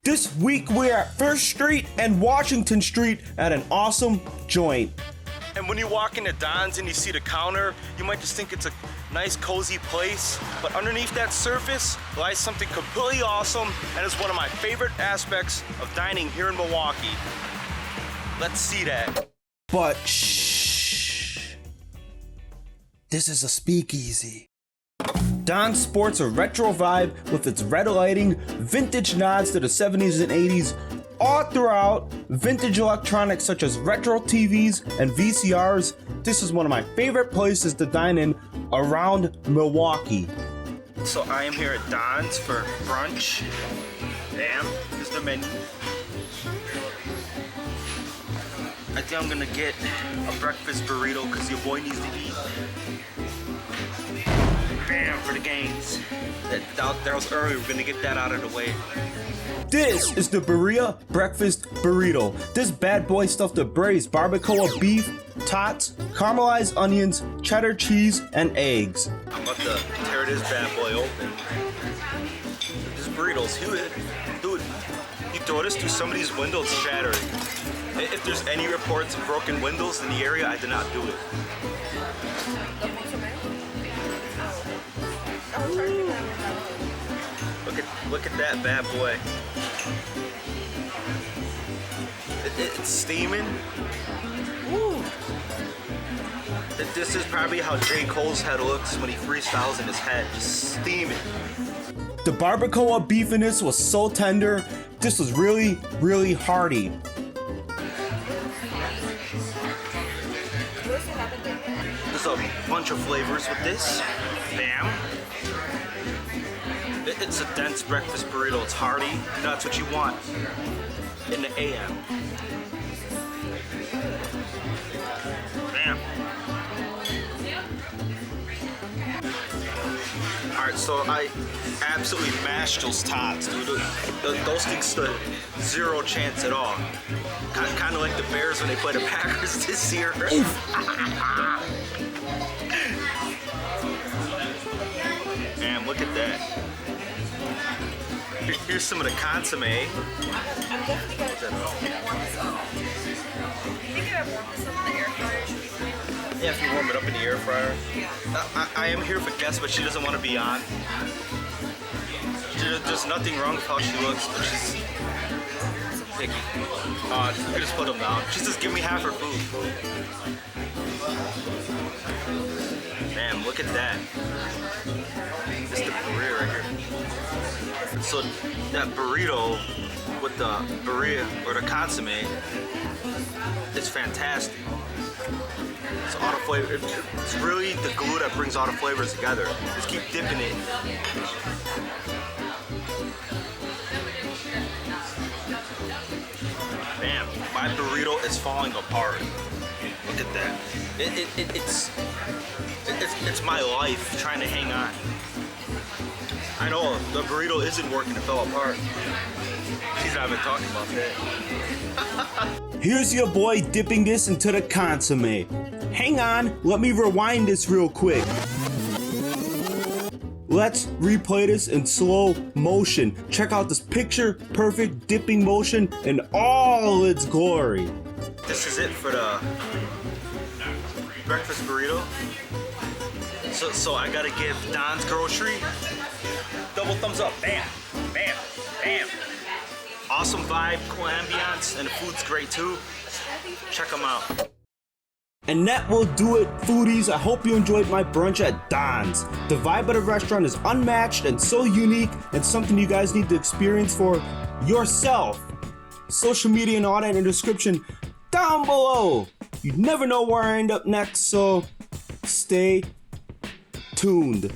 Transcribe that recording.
This week we're at First Street and Washington Street at an awesome joint. And when you walk into Don's and you see the counter, you might just think it's a nice cozy place, but underneath that surface lies something completely awesome and is one of my favorite aspects of dining here in Milwaukee. Let's see that. But shh, this is a speakeasy. Don's sports a retro vibe with its red lighting, vintage nods to the 70s and 80s, all throughout, vintage electronics such as retro TVs and VCRs. This is one of my favorite places to dine in around Milwaukee. So I am here at Don's for brunch. Damn, here's the menu. I think I'm gonna get a breakfast burrito because your boy needs to eat. Bam, for the gains. That was early, we're gonna get that out of the way. This is the Berea Breakfast Burrito. This bad boy stuffed with braised barbacoa beef, tots, caramelized onions, cheddar cheese, and eggs. I'm about to tear this bad boy open. This burrito's huge. Dude, you throw this through somebody's window, it's shattering. If there's any reports of broken windows in the area, I did not do it. Look at that bad boy. It's steaming. Woo. This is probably how J. Cole's head looks when he freestyles in his head, just steaming. The barbacoa beef in this was so tender. This was really, really hearty. There's a bunch of flavors with this. Bam. It's a dense breakfast burrito. It's hearty. That's what you want in the AM. Bam. Alright, so I absolutely mashed those tots, dude. Those things stood zero chance at all. Kind of like the Bears when they play the Packers this year. Man, look at that. Here's some of the consomme. I'm definitely gonna warm this up. You think if I warm this up in the air fryer, it should be fine? Yeah, if you warm it up in the air fryer. Yeah. I am here for guests, but she doesn't want to be on. There's nothing wrong with how she looks, but she's picky. You can just put them down. She says, give me half her food. Man, look at that. This is the burrito right here. So that burrito with the Berea or the consomme is fantastic. It's all the flavor. It's really the glue that brings all the flavors together. Just keep dipping it. Man, my burrito is falling apart. Look at that. It's my life trying to hang on. I know the burrito isn't working, it fell apart. She's not even talking about that. Here's your boy dipping this into the consomme. Hang on, let me rewind this real quick. Let's replay this in slow motion. Check out this picture perfect dipping motion in all its glory. This is it for the breakfast burrito. So I gotta give Don's Grocery double thumbs up. Bam, bam, bam. Awesome vibe, cool ambiance, and the food's great too. Check them out. And that will do it, foodies. I hope you enjoyed my brunch at Don's. The vibe of the restaurant is unmatched and so unique, and something you guys need to experience for yourself. Social media and all that in the description down below. You never know where I end up next, so stay tuned.